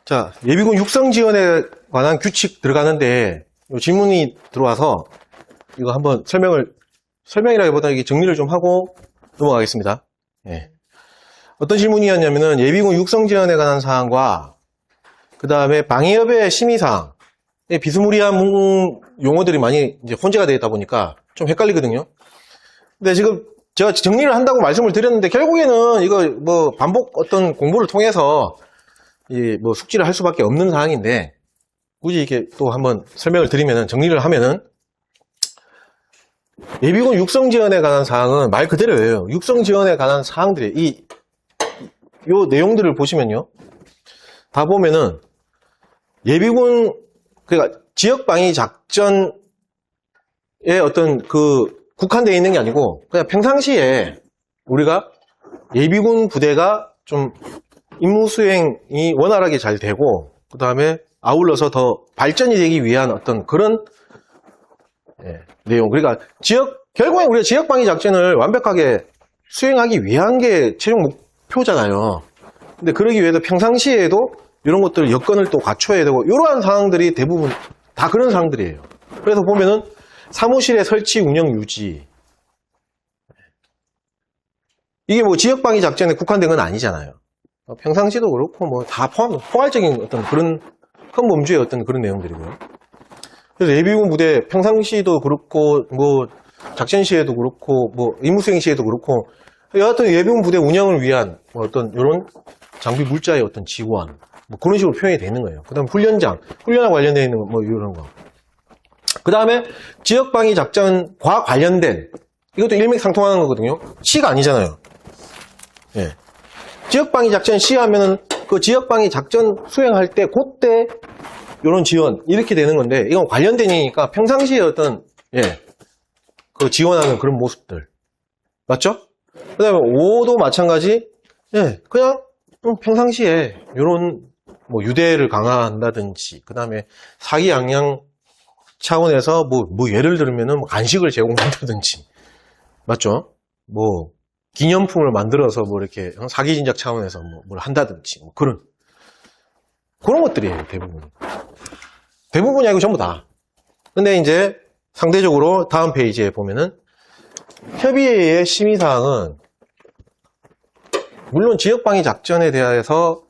자, 예비군 육성 지원에 관한 규칙 들어가는데 요 질문이 들어와서 이거 한번 설명이라기보다 이게 정리를 좀 하고 넘어가겠습니다. 예. 어떤 질문이었냐면은 예비군 육성 지원에 관한 사항과 그 다음에 방위협의 심의사항, 비스무리한 용어들이 많이 이제 혼재가 되어 있다 보니까 좀 헷갈리거든요. 근데 지금 제가 정리를 한다고 말씀을 드렸는데 결국에는 이거 뭐 반복 어떤 공부를 통해서 뭐 숙지를 할 수밖에 없는 사항인데 굳이 이렇게 또 한번 설명을 드리면은 정리를 하면은 예비군 육성 지원에 관한 사항은 말 그대로예요. 육성 지원에 관한 사항들이 요 내용들을 보시면요. 다 보면은 예비군 그러니까 지역 방위 작전에 어떤 국한되어 있는 게 아니고 그냥 평상시에 우리가 예비군 부대가 좀 임무 수행이 원활하게 잘 되고 그 다음에 아울러서 더 발전이 되기 위한 어떤 그런 내용. 그러니까 결국에 우리가 지역 방위 작전을 완벽하게 수행하기 위한 게 최종 목표잖아요. 근데 그러기 위해서 평상시에도 이런 것들 여건을 또 갖춰야 되고 이러한 사항들이 대부분 다 그런 사항들이에요. 그래서 보면은 사무실의 설치, 운영, 유지 이게 뭐 지역 방위 작전에 국한된 건 아니잖아요. 평상시도 그렇고 뭐 다 포괄적인 어떤 그런 큰 범주의 어떤 그런 내용들이고요. 그래서 예비군 부대 평상시도 그렇고 뭐 작전 시에도 그렇고 뭐 임무 수행 시에도 그렇고 여하튼 예비군 부대 운영을 위한 뭐 어떤 이런 장비 물자의 어떤 지원 뭐 그런 식으로 표현이 되는 거예요. 그다음 훈련과 관련되어 있는 뭐 이런 거. 그다음에 지역 방위 작전과 관련된 이것도 일맥상통하는 거거든요. 시가 아니잖아요. 예. 지역 방위 작전 시 하면은 그 지역 방위 작전 수행할 때 그때 이런 지원 이렇게 되는 건데 이건 관련되니까 평상시에 어떤 그 지원하는 그런 모습들 맞죠? 그다음에 5도 마찬가지 그냥 평상시에 이런 뭐 유대를 강화한다든지 그다음에 사기 양양 차원에서 뭐 예를 들면은 뭐 간식을 제공한다든지 맞죠? 뭐 기념품을 만들어서 뭐 이렇게 사기 진작 차원에서 뭘 한다든지 뭐 그런 것들이에요. 대부분이 아니고 전부 다. 근데 이제 상대적으로 다음 페이지에 보면은 협의회의 심의사항은 물론 지역방위 작전에 대해서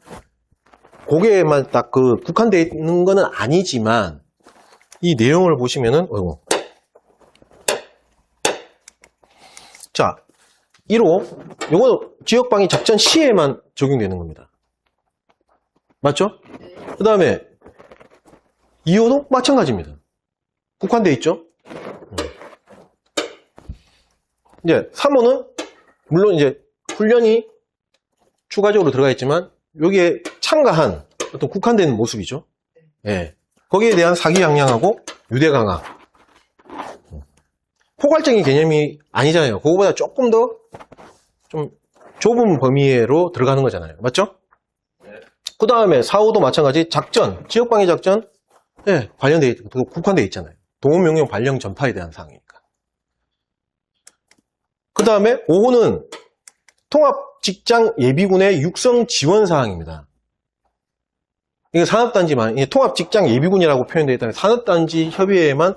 거기에만 딱 국한되어 있는 거는 아니지만 이 내용을 보시면은 자 1호 요거는 지역방위 작전 시에만 적용되는 겁니다. 맞죠? 그 다음에 2호도 마찬가지입니다. 국한되어 있죠? 이제 3호는 물론 이제 훈련이 추가적으로 들어가 있지만 여기에 참가한 어떤 국한된 모습이죠. 거기에 대한 사기 양양하고 유대 강화. 포괄적인 개념이 아니잖아요. 그거보다 조금 더 좀 좁은 범위로 들어가는 거잖아요. 맞죠? 그 다음에 4, 5도 마찬가지 작전, 지역방위 작전 관련되어 있고 국한되어 있잖아요. 동호명령 발령 전파에 대한 사항이니까. 그 다음에 5호는 통합직장 예비군의 육성 지원 사항입니다. 이게 산업단지만, 통합직장 예비군이라고 표현되어 있다는 산업단지 협의회에만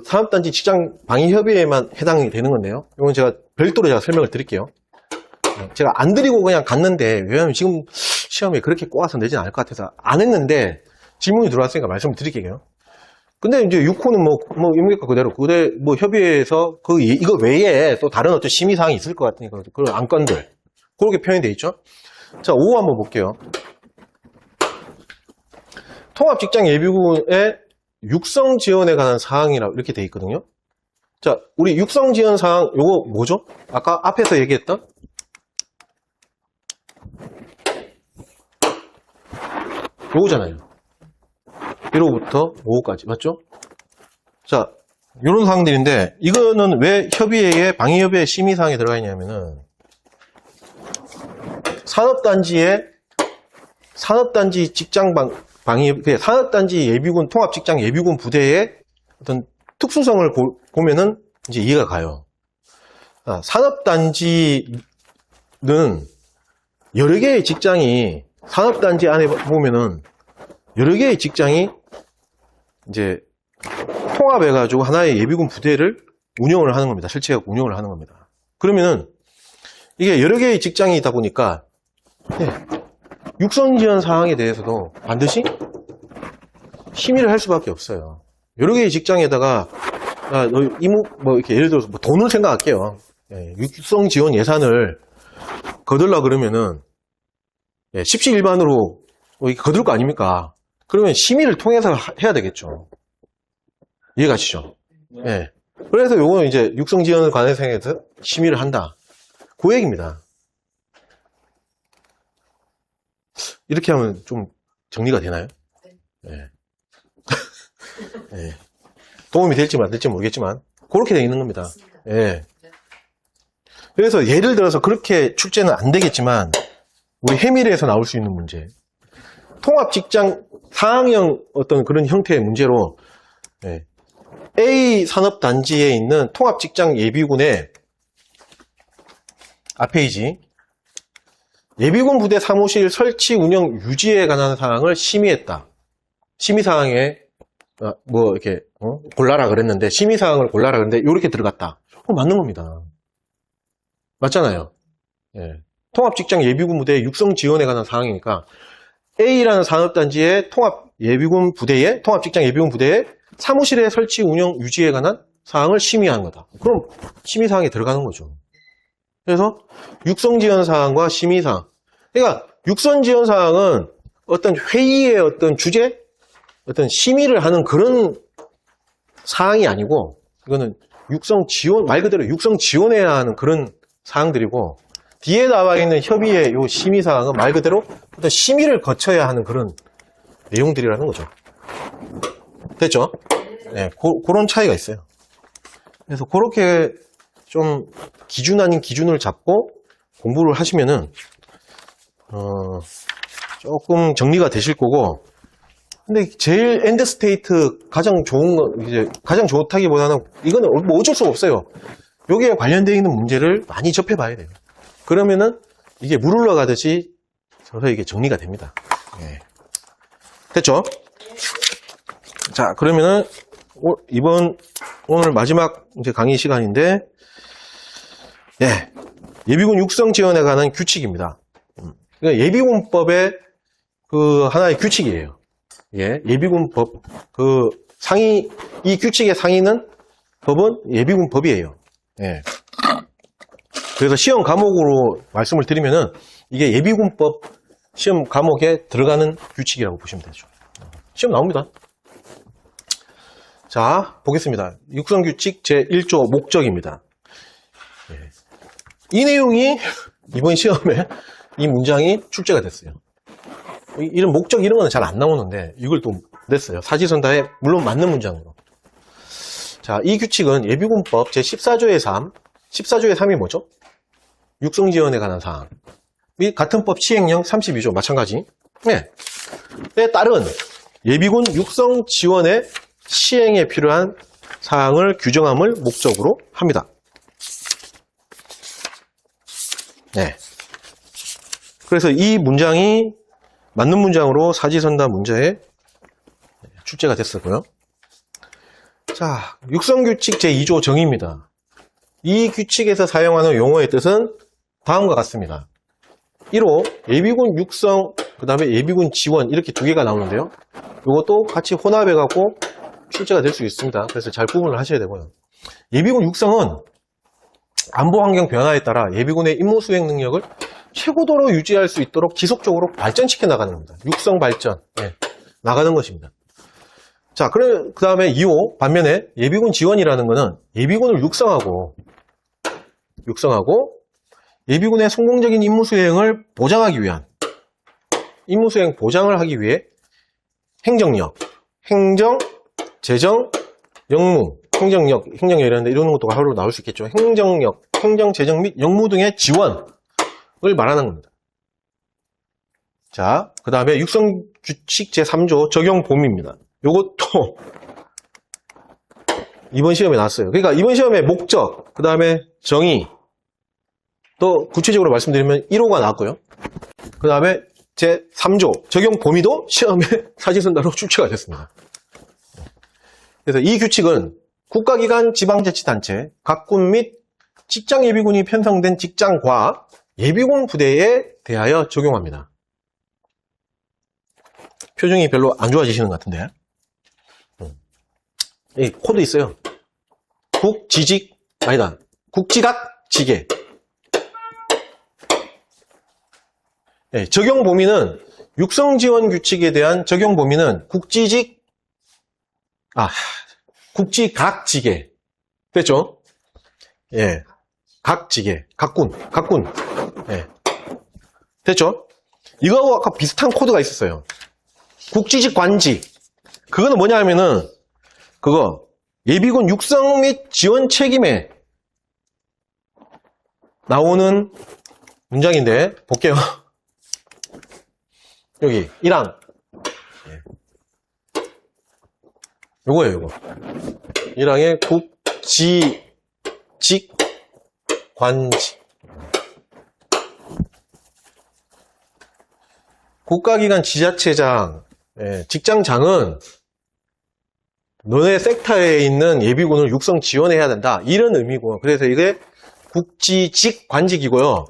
산업단지 직장 방위협의회에만 해당이 되는 건데요. 이건 제가 별도로 설명을 드릴게요. 제가 안 드리고 그냥 갔는데, 왜냐면 지금 시험에 그렇게 꼬아서 내진 않을 것 같아서 안 했는데, 질문이 들어왔으니까 말씀을 드릴게요. 근데 이제 6호는 임무계획 그대로, 협의회에서 이거 외에 또 다른 어떤 심의사항이 있을 것 같으니까, 그런 안건들. 그렇게 표현이 되어 있죠. 자, 5호 한번 볼게요. 통합직장 예비군의 육성 지원에 관한 사항이라고 이렇게 되어 있거든요. 자, 우리 육성 지원 사항, 요거 뭐죠? 아까 앞에서 얘기했던? 요거잖아요. 1호부터 5호까지. 맞죠? 자, 요런 사항들인데, 이거는 왜 협의회의 방위협의회 심의사항에 들어가 있냐면은, 산업단지 직장 산업단지 예비군, 통합직장 예비군 부대의 어떤 특수성을 보면은 이제 이해가 가요. 산업단지는 여러 개의 직장이 산업단지 안에 보면은 여러 개의 직장이 이제 통합해가지고 하나의 예비군 부대를 운영을 하는 겁니다. 설치해서 운영을 하는 겁니다. 그러면은 이게 여러 개의 직장이 있다 보니까 육성 지원 사항에 대해서도 반드시 심의를 할 수밖에 없어요. 여러 개의 직장에다가 너 이무 뭐 이렇게 예를 들어서 뭐 돈을 생각할게요. 육성 지원 예산을 거둘라 그러면은 십시일반으로 거둘 거 아닙니까? 그러면 심의를 통해서 해야 되겠죠. 이해가시죠? 네. 그래서 요거는 이제 육성 지원을 관해서 심의를 한다. 그 얘기입니다. 이렇게 하면 좀 정리가 되나요? 네. 네. 도움이 될지 안 될지 모르겠지만 그렇게 되어 있는 겁니다. 네. 그래서 예를 들어서 그렇게 출제는 안 되겠지만 우리 해밀에서 나올 수 있는 문제, 통합 직장 사항형 어떤 그런 형태의 문제로 A 산업단지에 있는 통합 직장 예비군의 앞페이지 예비군 부대 사무실 설치 운영 유지에 관한 사항을 심의했다. 심의사항에 뭐 이렇게 골라라 그랬는데 심의사항을 골라라 그랬는데 이렇게 들어갔다. 맞는 겁니다. 맞잖아요. 예. 통합직장 예비군 부대 육성 지원에 관한 사항이니까 A라는 산업단지의 통합직장 예비군 부대의 사무실의 설치 운영 유지에 관한 사항을 심의한 거다. 그럼 심의사항에 들어가는 거죠. 그래서 육성지원사항과 심의사항. 그러니까 육성지원사항은 어떤 회의의 어떤 주제, 어떤 심의를 하는 그런 사항이 아니고 이거는 육성지원, 말 그대로 육성지원해야 하는 그런 사항들이고 뒤에 나와 있는 협의의 요 심의사항은 말 그대로 어떤 심의를 거쳐야 하는 그런 내용들이라는 거죠. 됐죠? 네, 그런 차이가 있어요. 그래서 그렇게 좀 기준 아닌 기준을 잡고 공부를 하시면은 조금 정리가 되실 거고, 근데 제일 엔드 스테이트 가장 좋은 거 이제 가장 좋다기보다는 이거는 뭐 어쩔 수가 없어요. 여기에 관련되어 있는 문제를 많이 접해봐야 돼요. 그러면은 이게 물 흘러가듯이 서서 이게 정리가 됩니다. 네. 됐죠? 자, 그러면은 오늘 마지막 이제 강의 시간인데, 예, 예비군 육성 지원에 관한 규칙입니다. 그러니까 예비군법의 그 하나의 규칙이에요. 예, 예비군법 이 규칙의 상위는 법은 예비군법이에요. 예. 그래서 시험 과목으로 말씀을 드리면은 이게 예비군법 시험 과목에 들어가는 규칙이라고 보시면 되죠. 시험 나옵니다. 자, 보겠습니다. 육성규칙 제1조 목적입니다. 예. 이 내용이 이번 시험에 이 문장이 출제가 됐어요. 이런 목적 이런 거는 잘 안 나오는데 이걸 또 냈어요. 사지선다에 물론 맞는 문장으로. 자, 이 규칙은 예비군법 제14조의 3, 14조의 3이 뭐죠? 육성지원에 관한 사항. 및 같은 법 시행령 32조 마찬가지. 네. 에 따른 예비군 육성지원의 시행에 필요한 사항을 규정함을 목적으로 합니다. 네. 그래서 이 문장이 맞는 문장으로 사지선다 문제에 출제가 됐었고요. 자, 육성규칙 제2조 정의입니다. 이 규칙에서 사용하는 용어의 뜻은 다음과 같습니다. 1호 예비군 육성, 그 다음에 예비군 지원 이렇게 두 개가 나오는데요. 이것도 같이 혼합해갖고 출제가 될 수 있습니다. 그래서 잘 구분을 하셔야 되고요. 예비군 육성은 안보 환경 변화에 따라 예비군의 임무 수행 능력을 최고도로 유지할 수 있도록 지속적으로 발전시켜 나가는 겁니다. 육성 발전, 나가는 것입니다. 자, 그 다음에 2호 반면에 예비군 지원이라는 것은 예비군을 육성하고 예비군의 성공적인 임무 수행을 보장하기 위한 임무 수행 보장을 하기 위해 행정력, 행정, 재정, 영무, 행정력이라는데 이런 것도 하루 나올 수 있겠죠. 행정력, 행정, 재정 및 영무 등의 지원을 말하는 겁니다. 자, 그 다음에 육성규칙 제3조 적용 범위입니다. 요것도 이번 시험에 나왔어요. 그러니까 이번 시험에 목적, 그 다음에 정의, 또 구체적으로 말씀드리면 1호가 나왔고요. 그 다음에 제3조 적용 범위도 시험에 사실선다로 출제가 됐습니다. 그래서 이 규칙은 국가기관, 지방자치단체, 각군 및 직장예비군이 편성된 직장과 예비군 부대에 대하여 적용합니다. 표정이 별로 안 좋아지시는 것 같은데. 이 코드 있어요. 국지각, 지계. 적용 범위는 육성지원 규칙에 대한 적용 범위는 국지각 지계. 됐죠? 예. 각 지계. 각군. 예. 됐죠? 이거하고 아까 비슷한 코드가 있었어요. 국지직 관직. 그거는 뭐냐 하면은, 예비군 육성 및 지원 책임에 나오는 문장인데, 볼게요. 여기, 1항. 요거예요, 요거. 1항에 국지직 관직. 국가기관 지자체장, 직장장은 너네 섹터에 있는 예비군을 육성 지원해야 된다. 이런 의미고. 그래서 이게 국지직 관직이고요.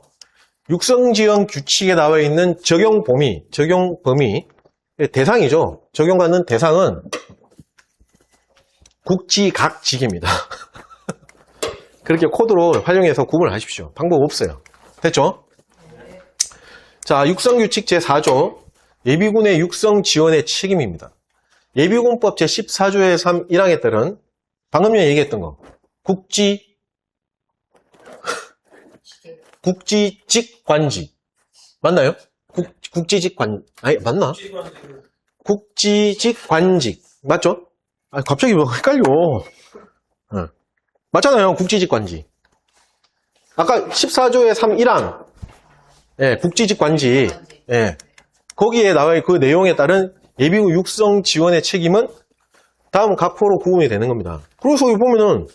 육성 지원 규칙에 나와 있는 적용 범위, 대상이죠. 적용받는 대상은 국지각 직입니다. 그렇게 코드로 활용해서 구분하십시오. 방법 없어요. 됐죠? 자, 육성규칙 제4조 예비군의 육성 지원의 책임입니다. 예비군법 제14조의 3 1항에 따른 방금 전에 얘기했던 거 국지직 관직 맞나요? 국지직 아니 맞나? 국지직 관직 맞죠? 아 갑자기 뭐 헷갈려. 맞잖아요. 국지직 관직. 아까 14조의 3 1항 국지직 관직. 거기에 나와 그 내용에 따른 예비군 육성 지원의 책임은 다음 각호로 구분이 되는 겁니다. 그래서 여기 보면은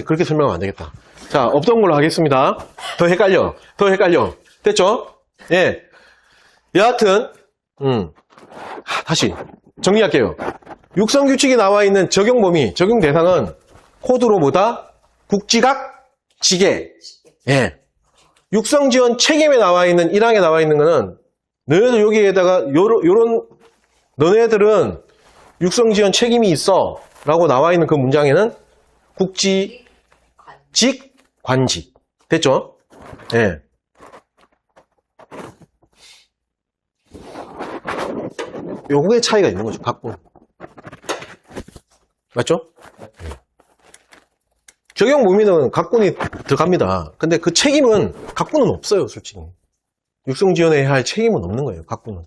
그렇게 설명하면 안 되겠다. 자, 없던 걸로 하겠습니다. 더 헷갈려. 됐죠? 예. 여하튼, 다시 정리할게요. 육성 규칙이 나와 있는 적용 범위, 적용 대상은 코드로 국지각, 지계. 예. 육성 지원 책임에 나와 있는 1항에 나와 있는 거는 너네들 여기에다가 너네들은 육성 지원 책임이 있어 라고 나와 있는 그 문장에는 국지직 관직. 됐죠? 예. 요거의 차이가 있는 거죠. 각군. 맞죠? 적용 범위는 각군이 들어갑니다. 근데 그 책임은 각군은 없어요, 솔직히. 육성 지원해야 할 책임은 없는 거예요, 각군은.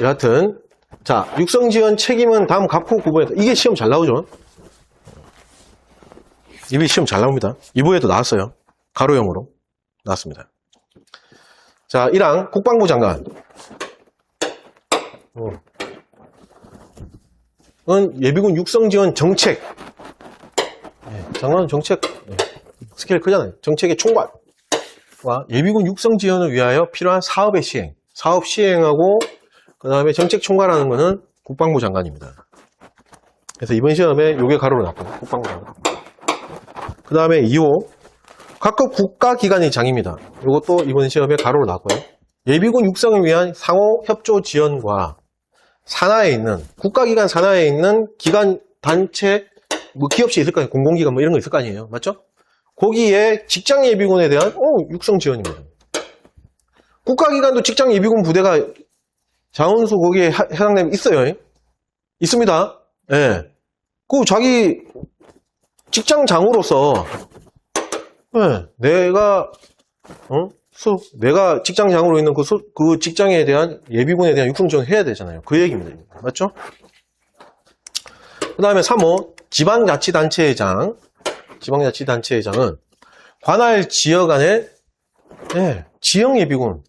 여하튼 자, 육성 지원 책임은 다음 각호 구분에서 이게 시험 잘 나오죠? 이게 시험 잘 나옵니다. 이부에도 나왔어요. 가로형으로 나왔습니다. 자, 1항 국방부 장관. 예비군 육성 지원 정책. 장관은 정책 스케일 크잖아요. 정책의 총괄과 예비군 육성 지원을 위하여 필요한 사업의 시행. 사업 시행하고 그 다음에 정책 총괄하는 거는 국방부 장관입니다. 그래서 이번 시험에 요게 가로로 나왔고요. 국방부 장관. 그 다음에 2호 각급 국가기관의 장입니다. 이것도 이번 시험에 가로로 나왔고요. 예비군 육성을 위한 상호 협조 지원과 산하에 있는 국가기관 산하에 있는 기관 단체 뭐 기업체 있을 거 아니에요. 공공기관 뭐 이런 거 있을 거 아니에요. 맞죠? 거기에 직장 예비군에 대한 육성 지원입니다. 국가기관도 직장 예비군 부대가 자원수 거기에 해당되면 있어요. 있습니다. 예. 그 자기 직장장으로서 내가 직장장으로 있는 그 직장에 대한 예비군에 대한 육성 지원을 해야 되잖아요. 그 얘기입니다. 맞죠? 그 다음에 3호 지방자치단체장. 지방자치단체장은 관할 지역 안에 지역 예비군.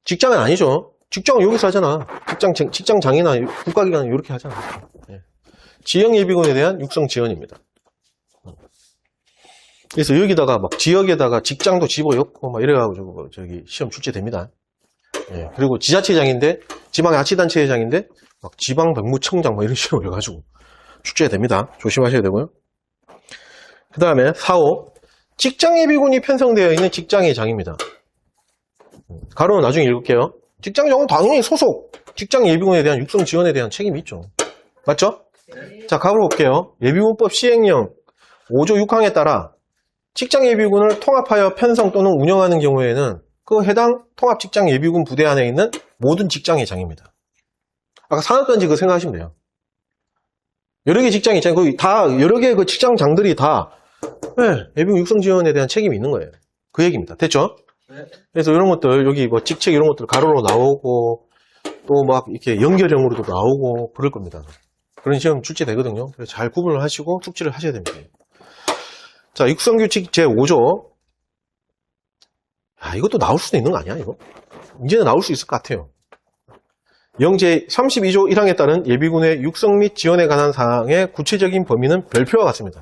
직장은 아니죠. 직장은 여기서 하잖아. 직장장이나 국가기관은 이렇게 하잖아요. 예. 지역 예비군에 대한 육성 지원입니다. 그래서 여기다가 막 지역에다가 직장도 집어넣고 막 이래가지고 저기 시험 출제됩니다. 예. 그리고 지자체장인데, 지방자치단체장인데, 막 지방병무청장 뭐 이런 시험을 해가지고 출제됩니다. 조심하셔야 되고요. 그 다음에 4호. 직장예비군이 편성되어 있는 직장회장입니다. 가로는 나중에 읽을게요. 직장장은 당연히 소속 직장예비군에 대한 육성 지원에 대한 책임이 있죠. 맞죠? 네. 자, 가로 볼게요. 예비군법 시행령 5조 6항에 따라 직장예비군을 통합하여 편성 또는 운영하는 경우에는 그 해당 통합직장예비군 부대 안에 있는 모든 직장회장입니다. 아까 산업단지 그거 생각하시면 돼요. 여러 개 직장이 있잖아요. 거기 다, 여러 개의 그 직장장들이 다, 네, 예비군 육성 지원에 대한 책임이 있는 거예요. 그 얘기입니다. 됐죠? 네. 그래서 이런 것들, 여기 뭐 직책 이런 것들 가로로 나오고, 또 막 이렇게 연결형으로도 나오고, 그럴 겁니다. 그런 시험 출제되거든요. 그래서 잘 구분을 하시고 숙지를 하셔야 됩니다. 자, 육성규칙 제5조. 아, 이것도 나올 수도 있는 거 아니야, 이거? 이제는 나올 수 있을 것 같아요. 영제 32조 1항에 따른 예비군의 육성 및 지원에 관한 사항의 구체적인 범위는 별표와 같습니다.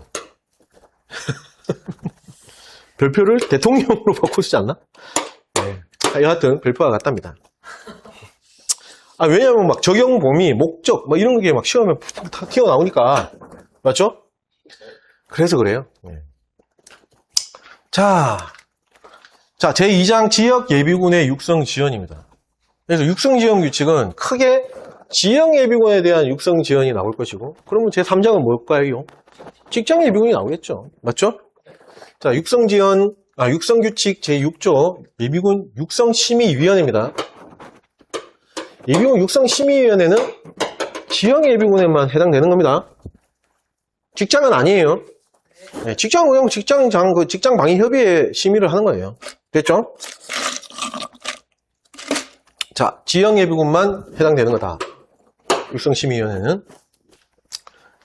별표를 대통령으로 바꾸지 않나? 네. 여하튼 별표와 같답니다. 아, 왜냐면 막 적용 범위, 목적, 뭐 이런 게 막 시험에 다 튀어나오니까. 맞죠? 그래서 그래요. 네. 자, 제2장 지역 예비군의 육성 지원입니다. 그래서 육성 지원 규칙은 크게 지역 예비군에 대한 육성 지원이 나올 것이고, 그러면 제3장은 뭘까요? 직장 예비군이 나오겠죠. 맞죠? 자, 육성 규칙 제6조 예비군 육성 심의위원회입니다. 예비군 육성 심의위원회는 지역 예비군에만 해당되는 겁니다. 직장은 아니에요. 네, 직장은 직장 방위 협의회 심의를 하는 거예요. 됐죠? 자, 지역 예비군만 해당되는 거다. 육성심의위원회는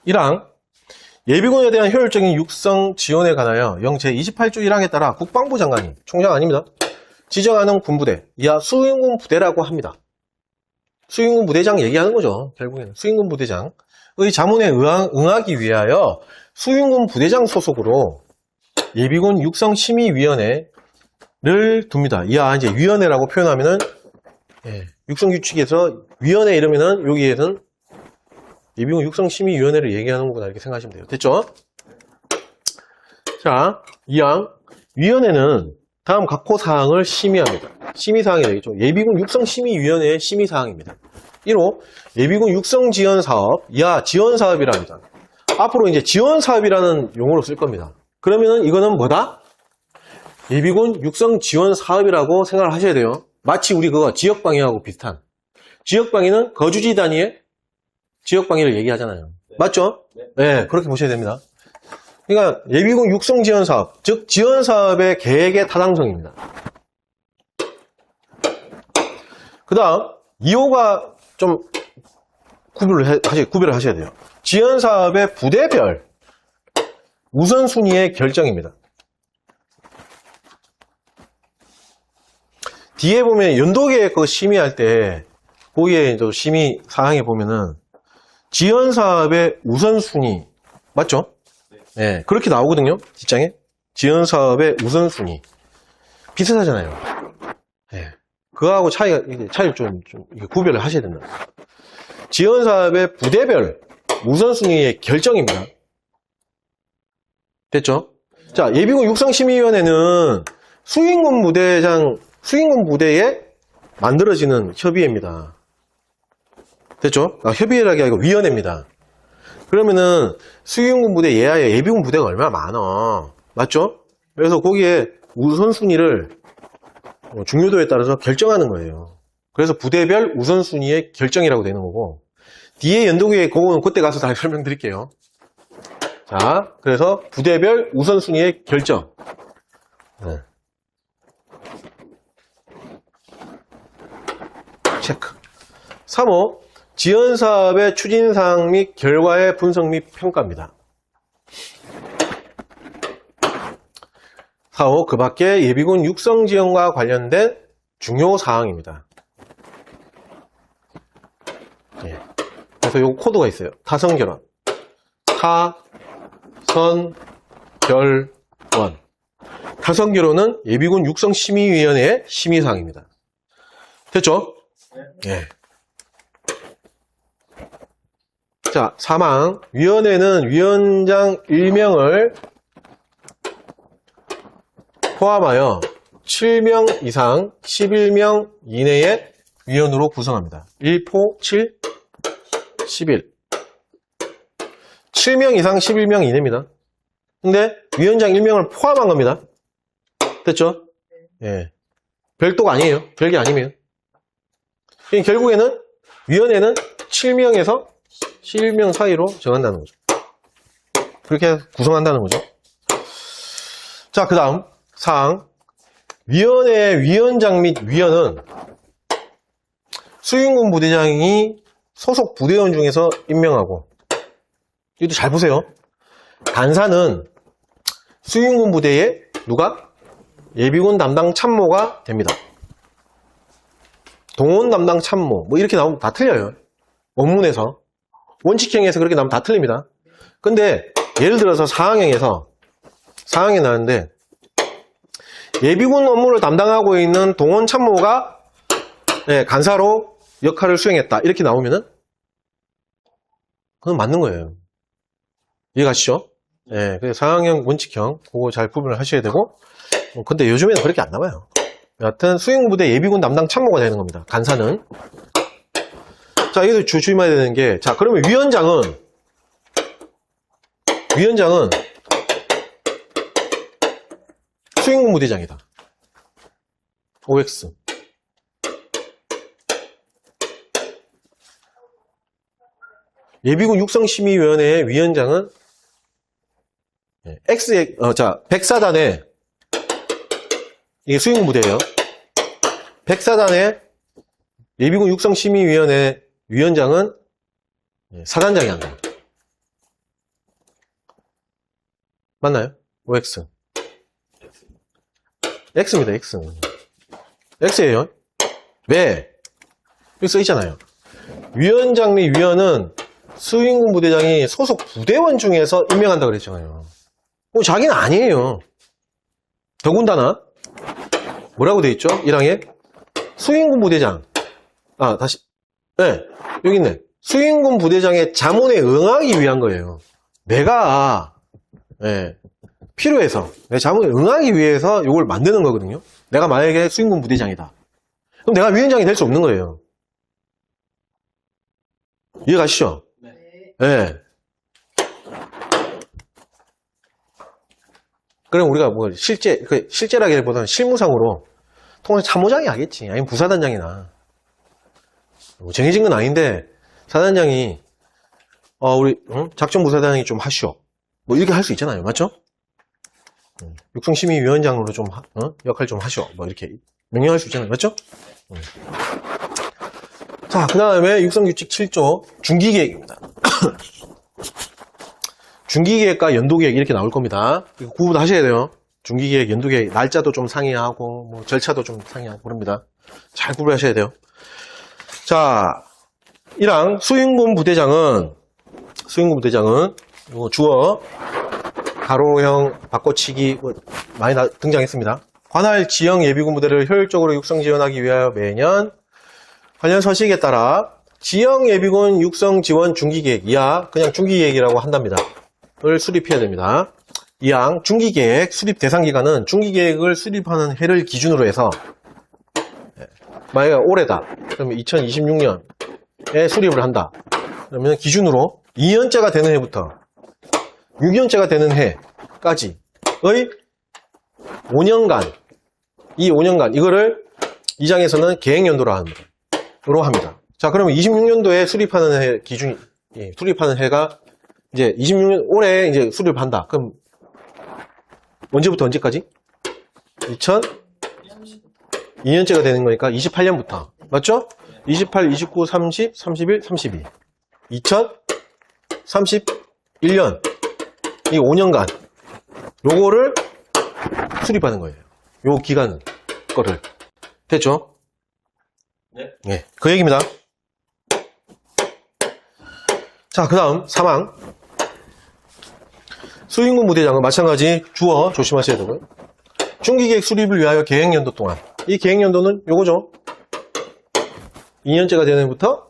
1항 예비군에 대한 효율적인 육성 지원에 관하여 영제 28조 1항에 따라 국방부 장관이, 총장 아닙니다, 지정하는 군부대, 이하 수행군 부대라고 합니다. 수행군 부대장 얘기하는 거죠. 결국에는 수행군 부대장의 자문에 응하기 위하여 수행군 부대장 소속으로 예비군 육성심의위원회를 둡니다. 이하 이제 위원회라고 표현하면은, 예, 육성규칙에서 위원회 이러면은 여기에는 예비군 육성심의위원회를 얘기하는 거구나 이렇게 생각하시면 돼요. 됐죠? 자, 2항 위원회는 다음 각호 사항을 심의합니다. 심의사항이 되겠죠. 예비군 육성심의위원회의 심의사항입니다. 1호 예비군 육성지원사업, 이하 지원사업이랍니다. 앞으로 이제 지원사업이라는 용어로 쓸 겁니다. 그러면은 이거는 뭐다? 예비군 육성지원사업이라고 생각을 하셔야 돼요. 마치 우리 그거 지역방위하고 비슷한. 지역방위는 거주지 단위의 지역방위를 얘기하잖아요. 네. 맞죠? 네. 네, 그렇게 보셔야 됩니다. 그러니까 예비군 육성지원사업, 즉 지원사업의 계획의 타당성입니다. 그 다음 2호가 좀 구별을 하셔야 돼요. 지원사업의 부대별 우선순위의 결정입니다. 뒤에 보면 연도계획 그 심의할 때 거기에 이제 심의 사항에 보면은 지원사업의 우선순위 맞죠? 네, 그렇게 나오거든요. 뒷장에 지원사업의 우선순위 비슷하잖아요. 네, 그거하고 차이를 좀 구별을 하셔야 된다. 지원사업의 부대별 우선순위의 결정입니다. 됐죠? 자, 예비군 육성심의위원회는 수행군 부대에 만들어지는 협의회입니다. 됐죠? 협의회라기 아니고 위원회입니다. 그러면은 수행군 부대 예하에 예비군 부대가 얼마나 많아. 맞죠? 그래서 거기에 우선순위를 중요도에 따라서 결정하는 거예요. 그래서 부대별 우선순위의 결정이라고 되는 거고, 뒤에 연도계획 그거는 그때 가서 다 설명드릴게요. 자, 그래서 부대별 우선순위의 결정. 네. 체크. 3호 지원사업의 추진사항 및 결과의 분석 및 평가입니다. 4호 그 밖에 예비군 육성 지원과 관련된 중요 사항입니다. 예. 그래서 요 코드가 있어요. 타선결원. 타선결원. 타선결원은 예비군 육성심의위원회의 심의사항입니다. 됐죠? 예. 자, 사망. 위원회는 위원장 1명을 포함하여 7명 이상 11명 이내의 위원으로 구성합니다. 1포 7, 11. 7명 이상 11명 이내입니다. 근데 위원장 1명을 포함한 겁니다. 됐죠? 예. 별도가 아니에요. 별게 아니면. 결국에는 위원회는 7명에서 11명 사이로 정한다는 거죠. 그렇게 구성한다는 거죠. 자, 그 다음 사항. 위원회 위원장 및 위원은 수행군 부대장이 소속 부대원 중에서 임명하고, 이것도 잘 보세요. 간사는 수행군 부대의 누가? 예비군 담당 참모가 됩니다. 동원 담당 참모, 뭐 이렇게 나오면 다 틀려요. 원문에서. 원칙형에서 그렇게 나오면 다 틀립니다. 근데 예를 들어서 사항형에서 상황이 나는데, 예비군 업무를 담당하고 있는 동원 참모가 간사로 역할을 수행했다. 이렇게 나오면은 그건 맞는 거예요. 이해가시죠? 예, 그래서 상황형, 원칙형, 그거 잘 구분을 하셔야 되고, 근데 요즘에는 그렇게 안 나와요. 여하튼 수행부대 예비군 담당 참모가 되는 겁니다. 간사는. 자, 이것도 조심해야 되는 게, 자, 그러면 위원장은 수행군 부대장이다. OX. 예비군 육성심의위원회의 위원장은 X의, 백사단의, 이게 수행군 부대예요. 백사단의 예비군 육성심의위원회 위원장은 사단장이 한다. 맞나요? OX. X입니다, X. X예요. 왜? 여기 써있잖아요. 위원장 및 위원은 수행군 부대장이 소속 부대원 중에서 임명한다 그랬잖아요. 자기는 아니에요. 더군다나 뭐라고 돼 있죠? 1항에 수행군 부대장. 다시. 네, 여기 있네. 수행군 부대장의 자문에 응하기 위한 거예요. 내가 필요해서 내 자문에 응하기 위해서 이걸 만드는 거거든요. 내가 만약에 수행군 부대장이다. 그럼 내가 위원장이 될 수 없는 거예요. 이해가시죠? 네. 그럼 우리가 뭐 실제라기보다는 실무상으로 통해서 참모장이 하겠지. 아니면 부사단장이나. 뭐 정해진 건 아닌데 사단장이 우리 작전부사단장이 좀 하시오. 뭐 이렇게 할 수 있잖아요. 맞죠? 육성심의위원장으로 좀 역할 좀 하시오. 뭐 이렇게 명령할 수 있잖아요. 맞죠? 자, 그 다음에 육성규칙 7조 중기계획입니다. 중기계획과 연도계획 이렇게 나올 겁니다. 이거 구분하셔야 돼요. 중기계획, 연도계획, 날짜도 좀 상이하고 뭐 절차도 좀 상이하고 그럽니다. 잘 구분하셔야 돼요. 자, 1항 수행군 부대장은 주어 가로형 바꿔치기 많이 등장했습니다. 관할 지형 예비군 부대를 효율적으로 육성 지원하기 위하여 매년 관련 서식에 따라 지형 예비군 육성 지원 중기계획 이하 그냥 중기계획이라고 한답니다. 을 수립해야 됩니다. 2항 중기계획 수립 대상 기간은 중기계획을 수립하는 해를 기준으로 해서 만약에 올해다. 그러면 2026년에 수립을 한다. 그러면 기준으로 2년째가 되는 해부터 6년째가 되는 해까지의 5년간 이 5년간 이거를 2장에서는 계획연도로 합니다. 자, 그러면 26년도에 수립하는 해 기준 수립하는 해가 이제 26년 올해 이제 수립한다. 그럼 언제부터 언제까지? 2년째가 되는 거니까 28년부터. 맞죠? 28, 29, 30, 31, 32. 2031년. 이 5년간. 요거를 수립하는 거예요. 요 기간은. 거를. 됐죠? 네. 그 얘기입니다. 자, 그 다음 사망. 수행군 부대장은 마찬가지 주어 조심하셔야 되고요. 중기계획 수립을 위하여 계획연도 동안, 이 계획연도는 요거죠. 2년째가 되는 해부터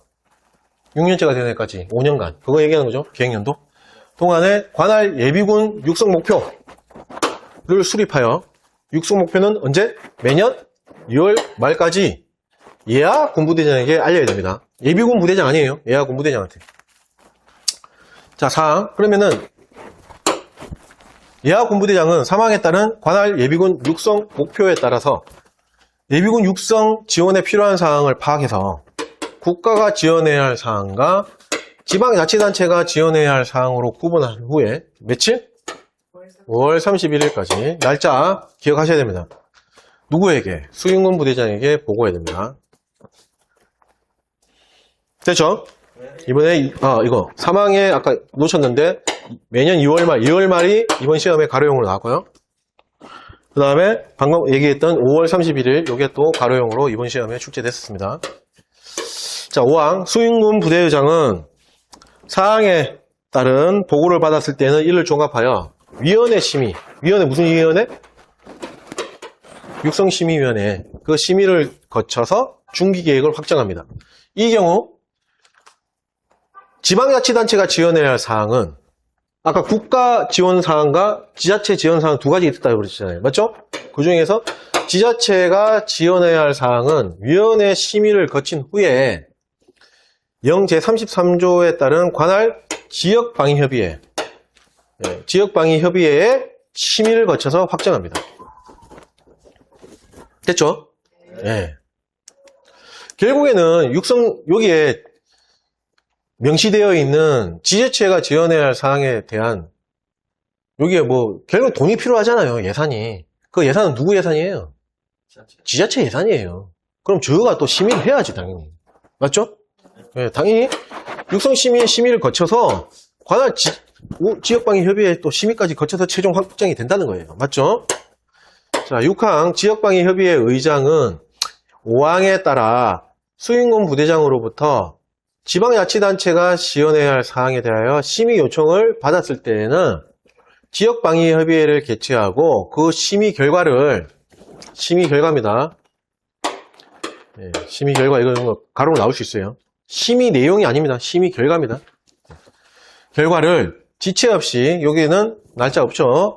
6년째가 되는 해까지 5년간, 그거 얘기하는 거죠. 계획연도 동안에 관할 예비군 육성 목표를 수립하여, 육성 목표는 언제? 매년 2월 말까지 예하 군부대장에게 알려야 됩니다. 예비군 부대장 아니에요. 예하 군부대장한테. 자, 사항. 그러면은 예하 군부대장은 사망에 따른 관할 예비군 육성 목표에 따라서 예비군 육성 지원에 필요한 사항을 파악해서 국가가 지원해야 할 사항과 지방자치단체가 지원해야 할 사항으로 구분한 후에 며칠? 5월 31일까지 날짜 기억하셔야 됩니다. 누구에게? 수행군 부대장에게 보고해야 됩니다. 됐죠? 이번에 이거 사망에 아까 놓쳤는데 매년 2월 말이 이번 시험에 가로용으로 나왔고요. 그 다음에 방금 얘기했던 5월 31일 요게 또 가로용으로 이번 시험에 출제됐습니다. 자, 5항 수행군 부대의장은 사항에 따른 보고를 받았을 때는 이를 종합하여 위원회 심의, 위원회 무슨 위원회? 육성심의위원회, 그 심의를 거쳐서 중기계획을 확정합니다. 이 경우 지방자치단체가 지원해야 할 사항은 아까 국가 지원 사항과 지자체 지원 사항 두 가지 있다고 그랬잖아요. 맞죠? 그 중에서 지자체가 지원해야 할 사항은 위원회 심의를 거친 후에 제33조에 따른 관할 지역방위협의회, 지역방위협의회의 심의를 거쳐서 확정합니다. 됐죠? 네. 결국에는 여기에 명시되어 있는 지자체가 지원해야 할 사항에 대한 여기에 결국 돈이 필요하잖아요. 예산이. 그 예산은 누구 예산이에요? 지자체 예산이에요. 그럼 저가 또 심의를 해야지 당연히. 맞죠? 네, 당연히 육성심의의 심의를 거쳐서 관할 지역방위협의회 또 심의까지 거쳐서 최종 확정이 된다는 거예요. 맞죠? 자, 6항 지역방위협의회 의장은 5항에 따라 수행군 부대장으로부터 지방자치단체가 지원해야 할 사항에 대하여 심의 요청을 받았을 때에는 지역방위협의회를 개최하고 그 심의 결과입니다. 네, 심의 결과, 이거 가로로 나올 수 있어요. 심의 내용이 아닙니다. 심의 결과입니다. 결과를 지체 없이, 여기는 날짜 없죠.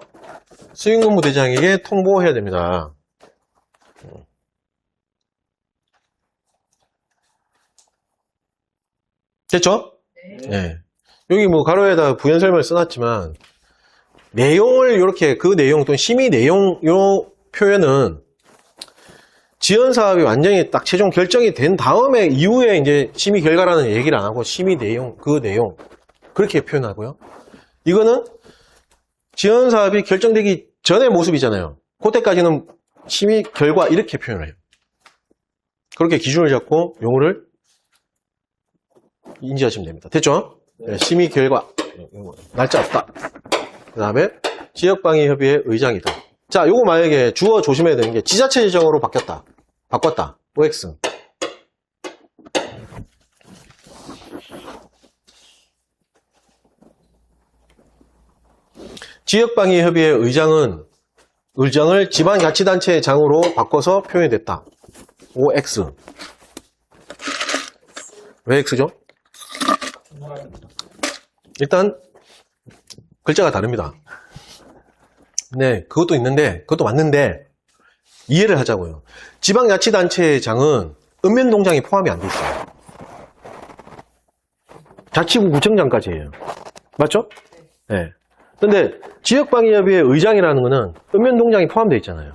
수행군 부대장에게 통보해야 됩니다. 됐죠? 네. 여기 가로에다 부연 설명을 써놨지만, 내용을 이렇게, 그 내용 또는 심의 내용, 요 표현은 지원 사업이 완전히 딱 최종 결정이 된 다음에 이후에 이제 심의 결과라는 얘기를 안 하고 심의 내용, 그 내용, 그렇게 표현하고요. 이거는 지원 사업이 결정되기 전의 모습이잖아요. 그때까지는 심의 결과 이렇게 표현을 해요. 그렇게 기준을 잡고 용어를 인지하시면 됩니다. 됐죠? 네, 심의 결과, 날짜 없다. 그 다음에 지역방위협의회 의장이다. 자, 요거 만약에 주어 조심해야 되는 게 지자체 지정으로 바꿨다. OX. 지역방위협의회 의장을 지방자치단체의 장으로 바꿔서 표현됐다. OX. 왜 X죠? 일단 글자가 다릅니다. 네, 그것도 있는데, 그것도 맞는데 이해를 하자고요. 지방자치단체의 장은 읍면동장이 포함이 안 돼 있어요. 자치구 구청장까지예요. 맞죠? 네. 근데 지역방위협의회 의장이라는 거는 읍면동장이 포함되어 있잖아요.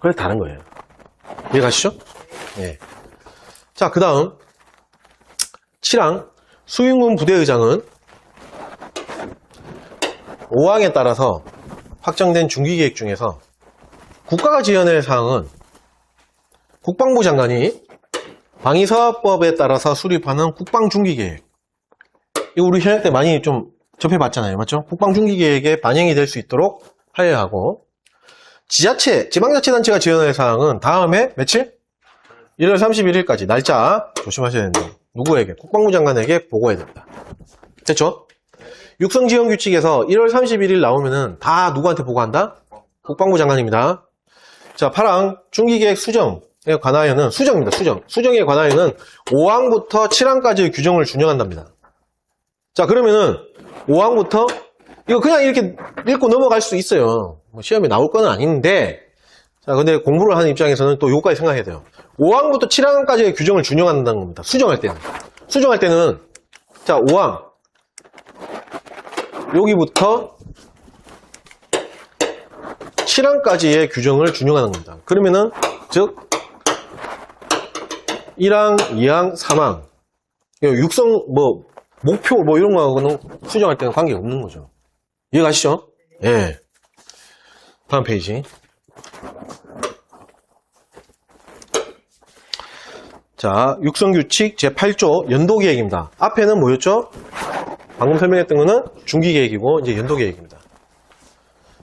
그래서 다른 거예요. 이해가시죠? 네. 자, 그 다음 7항 수행군 부대의장은 5항에 따라서 확정된 중기계획 중에서 국가가 지원할 사항은 국방부 장관이 방위사업법에 따라서 수립하는 국방중기계획, 이거 우리 현역 때 많이 좀 접해봤잖아요. 맞죠? 국방중기계획에 반영이 될 수 있도록 하여야 하고, 지방자치단체가 지원할 사항은 다음에 며칠? 1월 31일까지 날짜 조심하셔야 됩니다. 누구에게? 국방부 장관에게 보고해야 됩니다. 됐죠? 육성지원규칙에서 1월 31일 나오면은 다 누구한테 보고한다? 국방부 장관입니다. 자, 8항 중기계획 수정에 관하여는 수정입니다. 수정에 관하여는 5항부터 7항까지의 규정을 준용한답니다. 자, 그러면은 5항부터 이거 그냥 이렇게 읽고 넘어갈 수 있어요. 뭐 시험에 나올 건 아닌데, 자, 근데 공부를 하는 입장에서는 또 요거까지 생각해야 돼요. 5항부터 7항까지의 규정을 준용한다는 겁니다. 수정할 때는 자, 5항 여기부터 7항까지의 규정을 준용하는 겁니다. 그러면은 즉 1항, 2항, 3항 육성 뭐 목표 뭐 이런 거하고는 수정할 때는 관계가 없는 거죠. 이해가시죠? 예. 네. 다음 페이지. 자, 육성규칙 제8조 연도계획입니다. 앞에는 뭐였죠? 방금 설명했던 거는 중기계획이고 이제 연도계획입니다.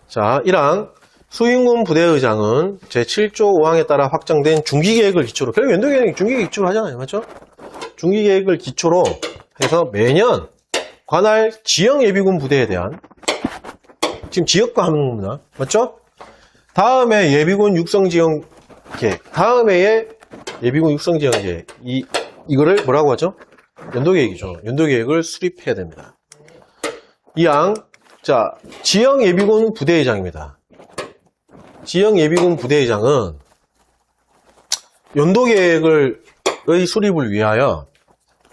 자, 1항 수인군 부대의장은 제7조 5항에 따라 확정된 중기계획을 기초로, 결국 연도계획이 중기계획 기초로 하잖아요. 맞죠? 중기계획을 기초로 해서 매년 관할 지역예비군 부대에 대한, 지금 지역과 하는 겁니다. 맞죠? 다음에 예비군 육성지원계획, 다음 해에 예비군 육성지원계획, 이거를 뭐라고 하죠? 연도계획이죠. 연도계획을 수립해야 됩니다. 2항, 자, 지역예비군 부대의장입니다. 지역예비군 부대의장은 연도계획의 수립을 위하여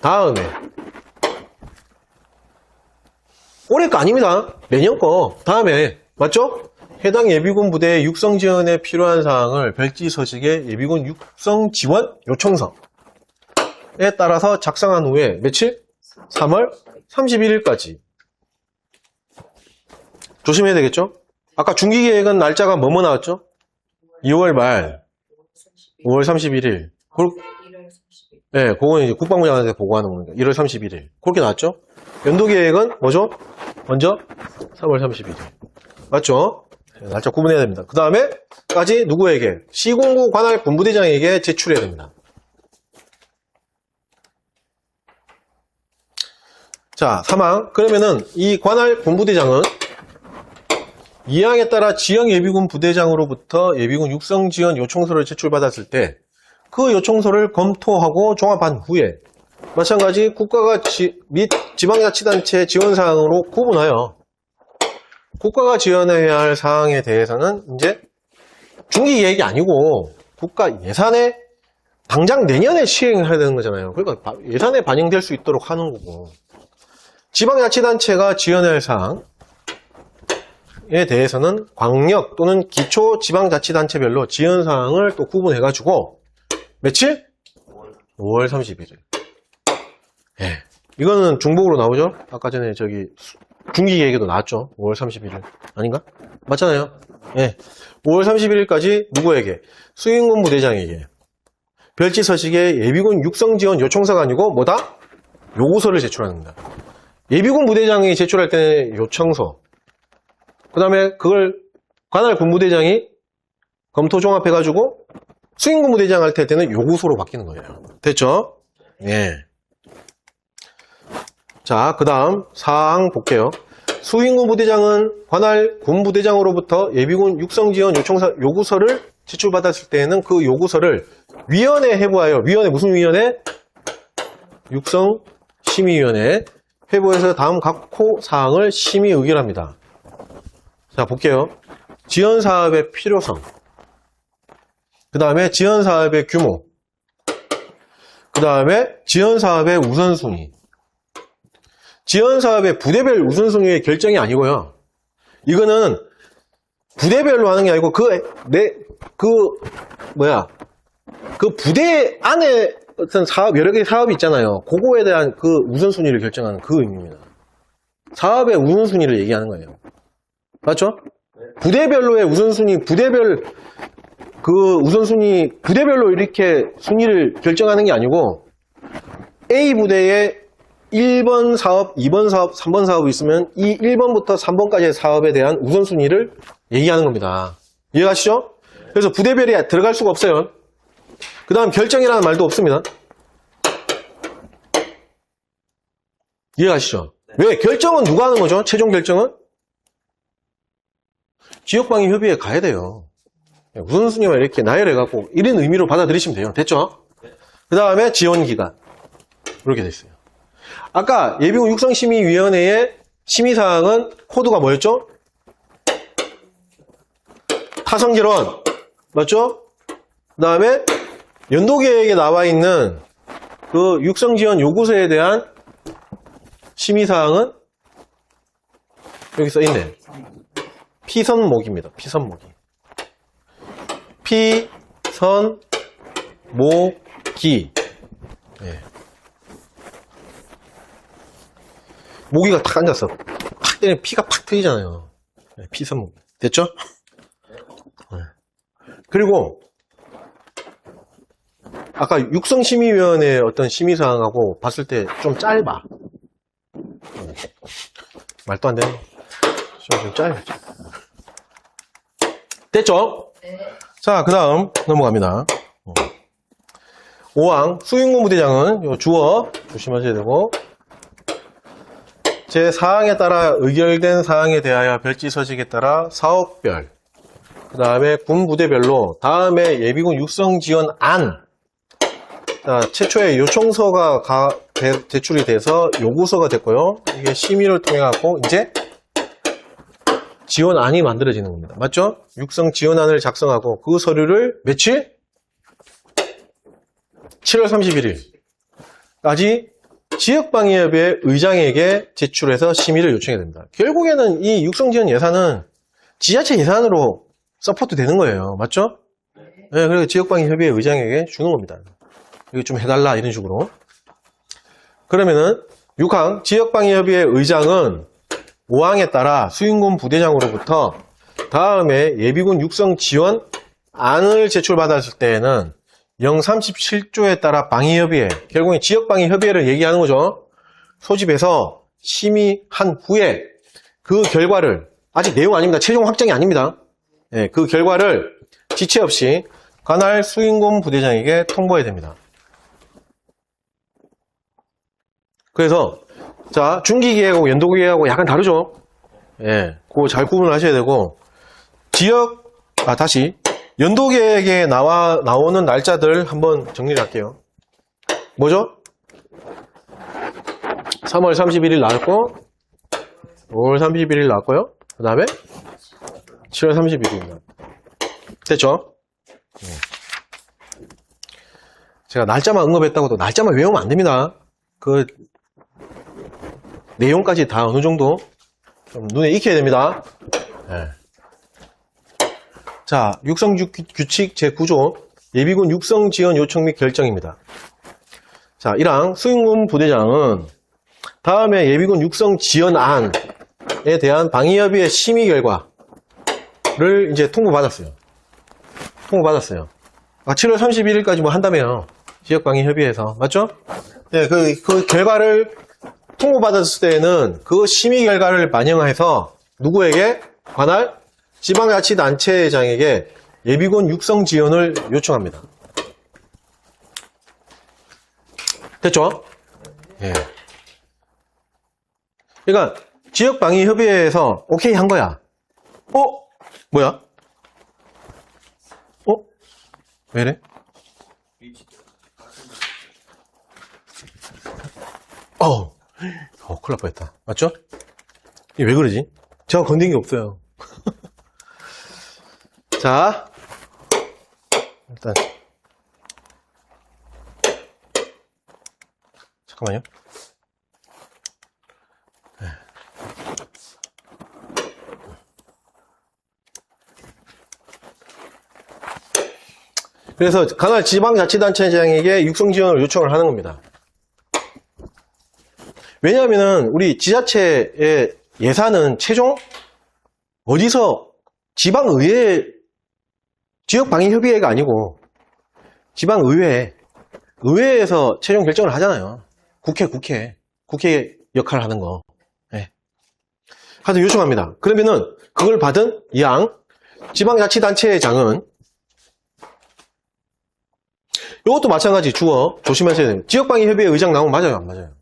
다음에, 올해 거 아닙니다. 내년 거, 다음에, 맞죠? 해당 예비군 부대의 육성 지원에 필요한 사항을 별지 서식의 예비군 육성 지원 요청서에 따라서 작성한 후에 며칠? 3월 31일까지. 조심해야 되겠죠? 아까 중기계획은 날짜가 뭐뭐 나왔죠? 2월 말, 5월 31일. 네, 그거는 이제 국방부 장관한테 보고하는 겁니다. 1월 31일. 그렇게 나왔죠? 연도계획은 뭐죠? 먼저 3월 31일. 맞죠? 날짜 구분해야 됩니다. 그 다음에까지 누구에게? 시군구 관할 군부대장에게 제출해야 됩니다. 자, 3항. 그러면은 이 관할 군부대장은 2항에 따라 지역예비군 부대장으로부터 예비군 육성지원 요청서를 제출받았을 때 그 요청서를 검토하고 종합한 후에 마찬가지 국가가 및 지방자치단체 지원사항으로 구분하여 국가가 지원해야 할 사항에 대해서는 이제 중기계획이 아니고 국가 예산에 당장 내년에 시행해야 되는 거잖아요. 그러니까 예산에 반영될 수 있도록 하는 거고, 지방자치단체가 지원해야 할 사항에 대해서는 광역 또는 기초지방자치단체별로 지원사항을 또 구분해가지고 며칠? 5월 31일. 예. 이거는 중복으로 나오죠? 아까 전에 저기 중기계획에도 나왔죠? 5월 31일. 아닌가? 맞잖아요? 예. 5월 31일까지 누구에게? 수인군 부대장에게. 별지 서식에 예비군 육성지원 요청서가 아니고 뭐다? 요구서를 제출하는 겁니다. 예비군 부대장이 제출할 때는 요청서. 그 다음에 그걸 관할 군부대장이 검토 종합해가지고 수인군 부대장 할 때는 요구서로 바뀌는 거예요. 됐죠? 예. 자, 그 다음 4항 볼게요. 수인군 부대장은 관할 군부대장으로부터 예비군 육성지원 요구서를 제출받았을 때에는 그 요구서를 위원회에 회부하여, 위원회 무슨 위원회? 육성심의위원회 회부해서 다음 각 호 사항을 심의 의결합니다. 자, 볼게요. 지원사업의 필요성, 그 다음에 지원사업의 규모, 그 다음에 지원사업의 우선순위. 지원사업의 부대별 우선순위의 결정이 아니고요. 이거는 부대별로 하는 게 아니고 그 부대 안에 어떤 사업, 여러 개의 사업이 있잖아요. 그거에 대한 그 우선순위를 결정하는 그 의미입니다. 사업의 우선순위를 얘기하는 거예요. 맞죠? 부대별로의 우선순위, 부대별로 이렇게 순위를 결정하는 게 아니고 A 부대에 1번 사업, 2번 사업, 3번 사업이 있으면 이 1번부터 3번까지의 사업에 대한 우선순위를 얘기하는 겁니다. 이해가시죠? 그래서 부대별이 들어갈 수가 없어요. 그 다음 결정이라는 말도 없습니다. 이해가시죠? 왜? 결정은 누가 하는 거죠? 최종 결정은? 지역방위협의회에 가야 돼요. 우선순위만 이렇게 나열해갖고 이런 의미로 받아들이시면 돼요. 됐죠? 그 다음에 지원기간. 이렇게 됐어요. 아까 예비군 육성심의위원회의 심의사항은 코드가 뭐였죠? 타성질원. 맞죠? 그 다음에 연도계획에 나와 있는 그 육성지원 요구서에 대한 심의사항은 여기 써있네. 피선목입니다. 피선목이. 피선목기. 네. 모기가 탁 앉았어. 팍 때리면 피가 팍 트이잖아요. 네, 피선목. 됐죠? 네. 그리고 아까 육성심의위원회 어떤 심의사항하고 봤을 때 좀 짧아. 말도 안 되네. 좀 짧아. 됐죠? 네. 자, 그 다음 넘어갑니다. 5항 수행군 부대장은 요 주어 조심하셔야 되고, 제 사항에 따라 의결된 사항에 대하여 별지서식에 따라 사업별, 그 다음에 군 부대별로 다음에 예비군 육성지원안, 최초에 요청서가 제출이 돼서 요구서가 됐고요. 이게 심의를 통해 갖고 이제 지원안이 만들어지는 겁니다. 맞죠? 육성 지원안을 작성하고 그 서류를 며칠? 7월 31일까지 지역방위협의 의장에게 제출해서 심의를 요청해야 됩니다. 결국에는 이 육성 지원 예산은 지자체 예산으로 서포트 되는 거예요. 맞죠? 네, 그래서 지역방위협의 의장에게 주는 겁니다. 이거 좀 해달라 이런 식으로. 그러면은 6항 지역방위협의회 의장은 5항에 따라 수행군 부대장으로부터 다음에 예비군 육성 지원 안을 제출받았을 때에는 037조에 따라 방위협의회, 결국엔 지역방위협의회를 얘기하는 거죠. 소집해서 심의한 후에 그 결과를, 아직 내용 아닙니다. 최종 확정이 아닙니다. 네, 그 결과를 지체 없이 관할 수행군 부대장에게 통보해야 됩니다. 그래서 자, 중기계획하고 연도계획하고 약간 다르죠? 예, 그거 잘 구분을 하셔야 되고, 다시, 연도계획에 나오는 날짜들 한번 정리를 할게요. 뭐죠? 3월 31일 나왔고, 5월 31일 나왔고요. 그 다음에 7월 31일입니다. 됐죠? 제가 날짜만 언급했다고 도 날짜만 외우면 안 됩니다. 그 내용까지 다 어느 정도 좀 눈에 익혀야 됩니다. 네. 자, 육성규칙 제9조 예비군 육성 지원 요청 및 결정입니다. 자, 1항 수행군 부대장은 다음에 예비군 육성 지원안에 대한 방위협의회 심의 결과를 이제 통보받았어요. 7월 31일까지 뭐 한다며요. 지역방위협의회에서. 맞죠? 네, 그 결과를 통보받았을 때에는 그 심의 결과를 반영해서 누구에게? 관할 지방자치단체장에게 예비군 육성 지원을 요청합니다. 됐죠? 예. 그러니까 지역방위협의회에서 오케이 한 거야. 뭐야? 왜 이래? 큰일 날 뻔했다. 맞죠? 이게 왜 그러지? 제가 건든 게 없어요. 자, 일단 잠깐만요. 그래서 관할 지방자치단체장에게 육성지원을 요청을 하는 겁니다. 왜냐하면 우리 지자체의 예산은 최종 어디서 지방의회, 지역방위협의회가 아니고 의회에서 최종 결정을 하잖아요. 국회 역할을 하는 거. 네. 하여튼 요청합니다. 그러면은 그걸 받은 이항 지방자치단체장은 이것도 마찬가지 주어 조심하셔야 됩니다. 지역방위협의회 의장 나오면 맞아요, 안 맞아요?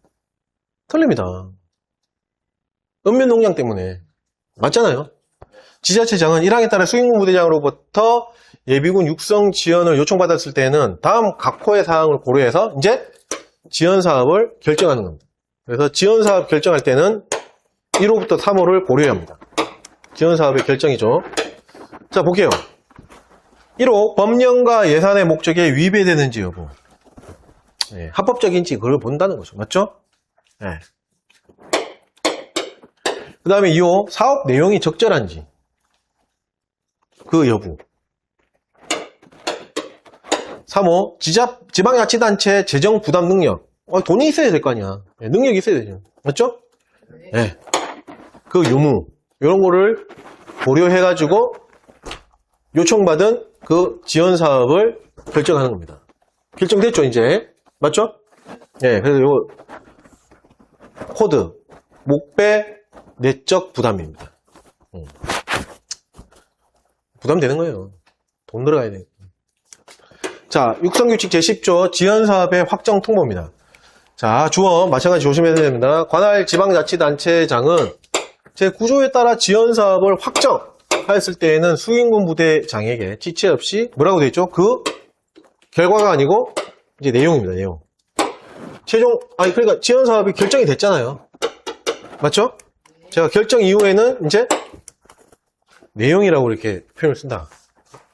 틀립니다. 읍면 농장 때문에. 맞잖아요. 지자체장은 1항에 따라 수행군 부대장으로부터 예비군 육성 지원을 요청받았을 때는 다음 각 호의 사항을 고려해서 이제 지원 사업을 결정하는 겁니다. 그래서 지원 사업 결정할 때는 1호부터 3호를 고려해야 합니다. 지원 사업의 결정이죠. 자, 볼게요. 1호, 법령과 예산의 목적에 위배되는지 여부. 네, 합법적인지 그걸 본다는 거죠. 맞죠? 네. 그 다음에 2호, 사업 내용이 적절한지. 그 여부. 3호, 지방자치단체 재정 부담 능력. 돈이 있어야 될 거 아니야. 네, 능력이 있어야 되죠. 맞죠? 네. 그 유무. 이런 거를 고려해가지고 요청받은 그 지원 사업을 결정하는 겁니다. 결정됐죠, 이제? 맞죠? 네, 그래서 요 코드. 목배 내적 부담입니다. 부담되는 거예요. 돈 들어가야 돼. 자, 육성규칙 제10조 지원사업의 확정 통보입니다. 자, 주어 마찬가지 조심해야 됩니다. 관할 지방자치단체장은 제9조에 따라 지원사업을 확정하였을 때에는 수행군 부대장에게 지체 없이 뭐라고 되어 있죠? 그 결과가 아니고 이제 내용입니다. 내용. 그러니까 지원사업이 결정이 됐잖아요. 맞죠? 제가 결정 이후에는 이제 내용이라고 이렇게 표현을 쓴다.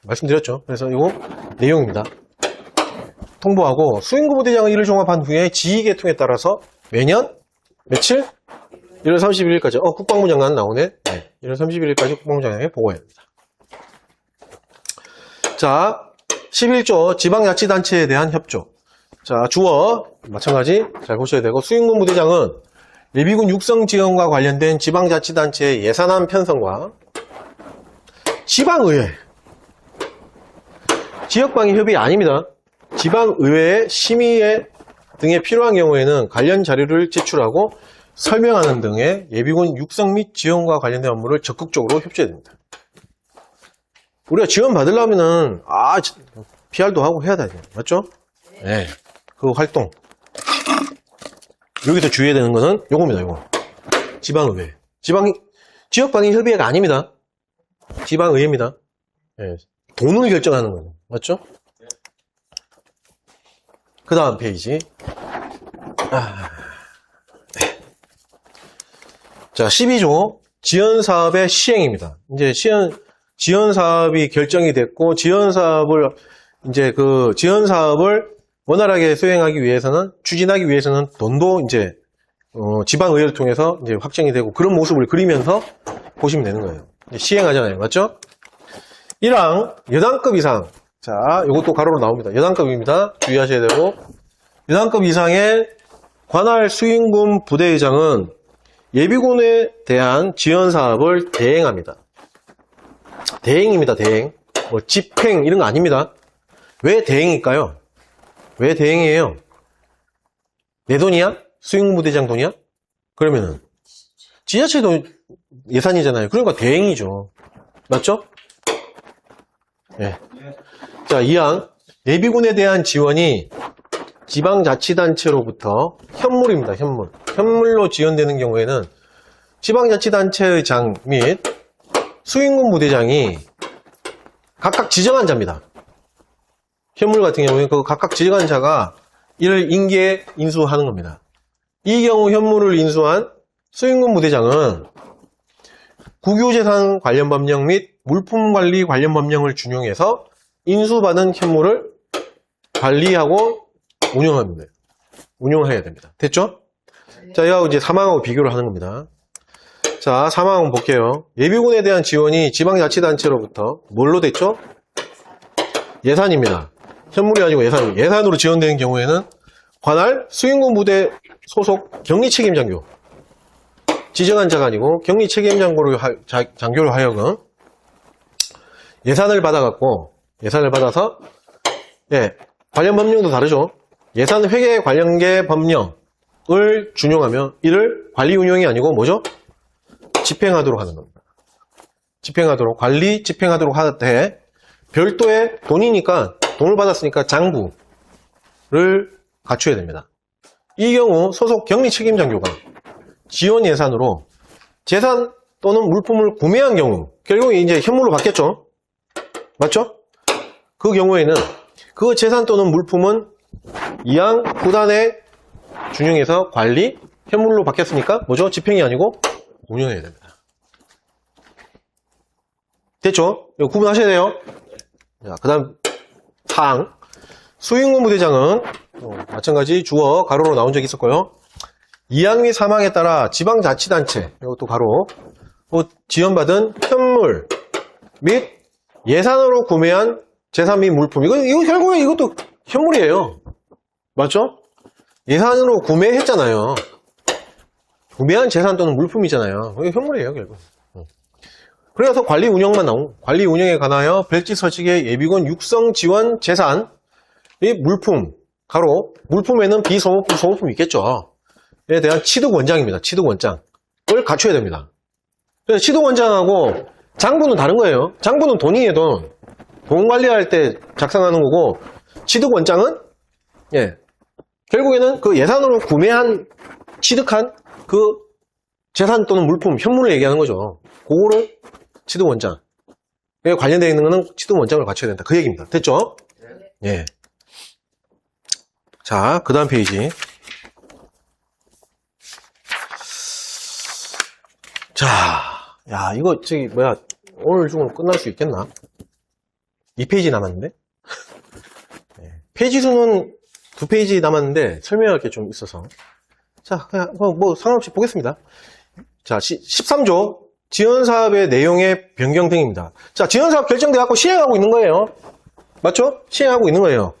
말씀드렸죠. 그래서 이거 내용입니다. 통보하고 수행군 부대장은 이를 종합한 후에 지휘계통에 따라서 매년 며칠? 1월 31일까지 국방부 장관 나오네. 네, 1월 31일까지 국방부 장관에게 보고해야 합니다. 자, 11조 지방자치단체에 대한 협조. 자, 주어 마찬가지 잘 보셔야 되고 수행군 부대장은 예비군 육성 지원과 관련된 지방자치단체의 예산안 편성과 지방의회 지역방위 협의 아닙니다. 지방의회의 심의 등에 필요한 경우에는 관련 자료를 제출하고 설명하는 등의 예비군 육성 및 지원과 관련된 업무를 적극적으로 협조해야 됩니다. 우리가 지원 받으려면은 PR도 하고 해야 되죠. 맞죠? 네. 그 활동. 여기서 주의해야 되는 것은 요겁니다. 요거. 지방의회. 지역방위 협의회가 아닙니다. 지방의회입니다. 네. 돈을 결정하는 거예요. 맞죠? 그 다음 페이지. 네. 자, 12조 지원사업의 시행입니다. 이제 지원사업이 결정이 됐고, 지원사업을 원활하게 수행하기 위해서는, 추진하기 위해서는 돈도 이제, 지방의회를 통해서 이제 확정이 되고, 그런 모습을 그리면서 보시면 되는 거예요. 시행하잖아요. 맞죠? 1항, 여단급 이상. 자, 이것도 가로로 나옵니다. 여단급입니다. 주의하셔야 되고, 여단급 이상의 관할 수행군 부대의장은 예비군에 대한 지원 사업을 대행합니다. 대행입니다. 대행. 집행 이런 거 아닙니다. 왜 대행일까요? 왜 대행이에요? 내 돈이야? 수행군 부대장 돈이야? 그러면은 지자체 돈 예산이잖아요. 그러니까 대행이죠. 맞죠? 네. 자, 2항 예비군에 대한 지원이 지방자치단체로부터 현물입니다. 현물로 지원되는 경우에는 지방자치단체의 장 및 수행군 부대장이 각각 지정한 자입니다. 현물 같은 경우에 그 각각 지정한 자가 이를 인계에 인수하는 겁니다. 이 경우 현물을 인수한 수행군 부대장은 국유재산 관련 법령 및 물품관리 관련 법령을 준용해서 인수받은 현물을 관리하고 운용해야 됩니다. 됐죠? 자, 이하고 이제 3항하고 비교를 하는 겁니다. 자, 3항 볼게요. 예비군에 대한 지원이 지방자치단체로부터 뭘로 됐죠? 예산입니다. 현물이 아니고 예산으로 지원되는 경우에는 관할 수행군 부대 소속 격리책임장교 지정한 자가 아니고 격리책임장교로 하여금 예산을 받아서 관련 법령도 다르죠. 예산 회계 관련계 법령을 준용하며 이를 관리 운용이 아니고 뭐죠? 집행하도록 하는 겁니다. 집행하도록 하되 별도의 돈이니까 돈을 받았으니까 장부를 갖춰야 됩니다. 이 경우 소속 격리 책임장교가 지원 예산으로 재산 또는 물품을 구매한 경우, 결국 이제 현물로 바뀌었죠. 맞죠? 그 경우에는 그 재산 또는 물품은 이항 구단에 준용해서 관리, 현물로 바뀌었으니까 뭐죠? 집행이 아니고 운영해야 됩니다. 됐죠? 이거 구분하셔야 돼요. 자, 그 다음 사항. 수익무부대장은 마찬가지 주어 가로로 나온 적이 있었고요. 이항 및 사망에 따라 지방자치단체, 이것도 가로, 지원받은 현물 및 예산으로 구매한 재산 및 물품. 이거 결국에 이것도 현물이에요. 맞죠? 예산으로 구매했잖아요. 구매한 재산 또는 물품이잖아요. 이게 현물이에요, 결국. 그래서 관리 운영만 나온, 관리 운영에 관하여 별지 서식의 예비군 육성 지원 재산 및 물품, 가로, 물품에는 비소모품, 소모품이 있겠죠. 에 대한 취득 원장입니다. 취득 원장을 갖춰야 됩니다. 그래서 취득 원장하고 장부는 다른 거예요. 장부는 돈이에요, 돈. 돈 관리할 때 작성하는 거고, 취득 원장은, 예, 결국에는 그 예산으로 구매한, 취득한 그 재산 또는 물품, 현물을 얘기하는 거죠. 그거를 취득 원장. 관련되어 있는 거는 취득 원장을 갖춰야 된다. 그 얘기입니다. 됐죠? 예. 자, 그 다음 페이지. 자, 야, 이거, 오늘 중으로 끝날 수 있겠나? 2페이지 남았는데? 네. 페이지 수는 2페이지 남았는데, 설명할 게 좀 있어서. 자, 그냥, 상관없이 보겠습니다. 자, 13조. 지원사업의 내용의 변경 등입니다. 자, 지원사업 결정돼갖고 시행하고 있는 거예요. 맞죠? 시행하고 있는 거예요.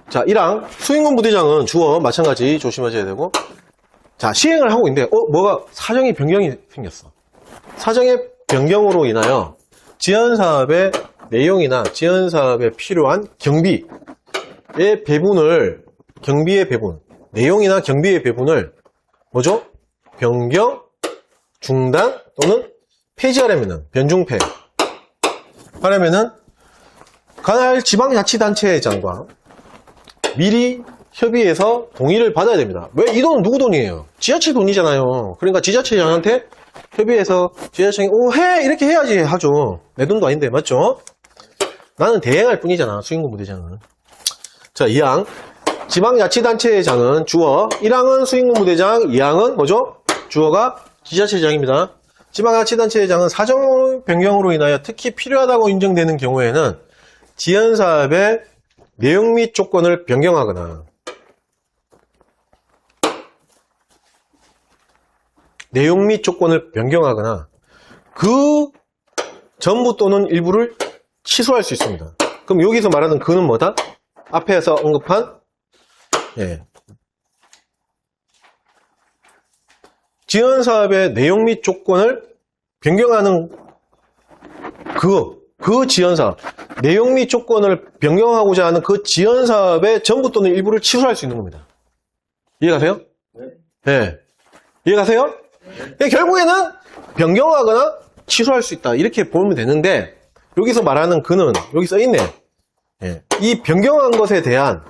자, 1항. 수행군 부대장은 주어 마찬가지 조심하셔야 되고, 자, 시행을 하고 있는데, 뭐가 사정의 변경이 생겼어. 사정의 변경으로 인하여 지원사업의 내용이나 지원사업에 필요한 경비의 배분을, 경비의 배분, 내용이나 경비의 배분을 뭐죠? 변경, 중단 또는 폐지하려면은, 변중폐 하려면은 관할 지방자치단체장과 미리 협의해서 동의를 받아야 됩니다. 왜? 이 돈은 누구 돈이에요? 지자체 돈이잖아요. 그러니까 지자체장한테 협의해서 지자체장이 해! 이렇게 해야지 하죠. 내 돈도 아닌데, 맞죠? 나는 대행할 뿐이잖아, 수행군 부대장은. 자, 2항. 지방자치단체장은 주어, 1항은 수행군 부대장, 2항은 뭐죠? 주어가 지자체장입니다. 지방자치단체장은 사정 변경으로 인하여 특히 필요하다고 인정되는 경우에는 지원사업의 내용 및 조건을 변경하거나 내용 및 조건을 변경하거나 그 전부 또는 일부를 취소할 수 있습니다. 그럼 여기서 말하는 그는 뭐다? 앞에서 언급한 지원사업의 내용 및 조건을 변경하는 그 지원사업, 내용 및 조건을 변경하고자 하는 그 지원사업의 전부 또는 일부를 취소할 수 있는 겁니다. 이해가세요? 네. 이해가세요? 네. 결국에는 변경하거나 취소할 수 있다. 이렇게 보면 되는데, 여기서 말하는 그는, 여기 써있네. 이 변경한 것에 대한,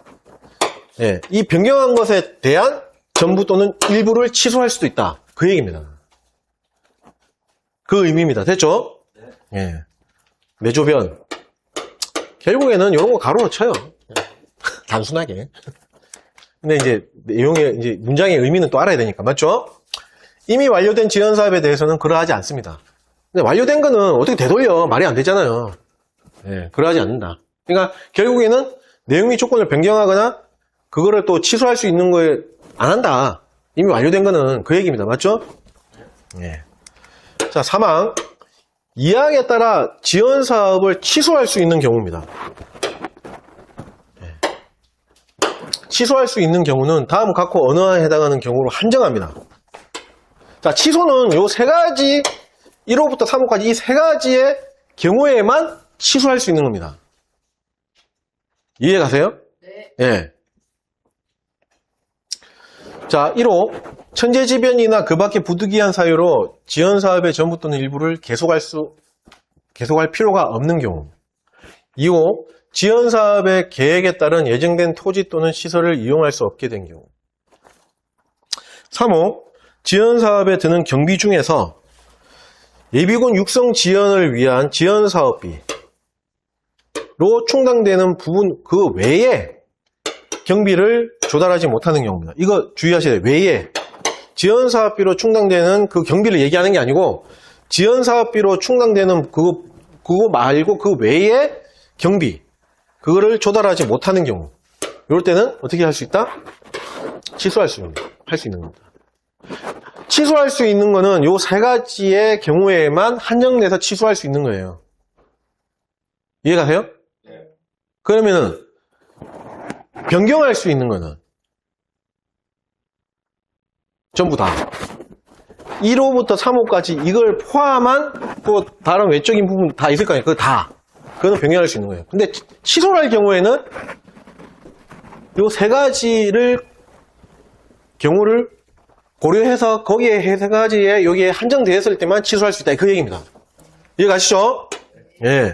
이 변경한 것에 대한 전부 또는 일부를 취소할 수도 있다. 그 얘기입니다. 그 의미입니다. 됐죠? 네. 내조변. 결국에는 이런 거 가로로 쳐요. 단순하게. 근데 이제 내용의, 이제 문장의 의미는 또 알아야 되니까. 맞죠? 이미 완료된 지원 사업에 대해서는 그러하지 않습니다. 근데 완료된 거는 어떻게 되돌려? 말이 안 되잖아요. 그러하지 않는다. 그러니까 결국에는 내용 및 조건을 변경하거나 그거를 또 취소할 수 있는 거에 안 한다. 이미 완료된 거는 그 얘기입니다. 맞죠? 자, 3항. 2항에 따라 지원 사업을 취소할 수 있는 경우입니다. 취소할 수 있는 경우는 다음 각호 어느 항에 해당하는 경우로 한정합니다. 자, 취소는 요 세 가지, 1호부터 3호까지 이 세 가지의 경우에만 취소할 수 있는 겁니다. 이해 가세요? 네. 자, 1호. 천재지변이나 그 밖의 부득이한 사유로 지원사업의 전부 또는 일부를 계속할 필요가 없는 경우. 2호. 지원사업의 계획에 따른 예정된 토지 또는 시설을 이용할 수 없게 된 경우. 3호. 지연사업에 드는 경비 중에서 예비군 육성 지연을 위한 지연사업비로 충당되는 부분 그 외에 경비를 조달하지 못하는 경우입니다. 이거 주의하셔야 돼요. 외에. 지연사업비로 충당되는 그 경비를 얘기하는 게 아니고 지연사업비로 충당되는 그거 말고 그 외에 경비 그거를 조달하지 못하는 경우 이럴 때는 어떻게 할 수 있다? 취소할 수 있는 겁니다. 취소할 수 있는 거는 요 세 가지의 경우에만 한정돼서 취소할 수 있는 거예요. 이해가세요? 네. 그러면은 변경할 수 있는 거는 전부 다 1호부터 3호까지 이걸 포함한 또 다른 외적인 부분 다 있을 거 아니에요. 그거는 변경할 수 있는 거예요. 근데 취소할 경우에는 요 세 가지를 경우를 고려해서 거기에 세 가지에 여기에 한정되었을 때만 취소할 수 있다. 그 얘기입니다. 이해가시죠? 예.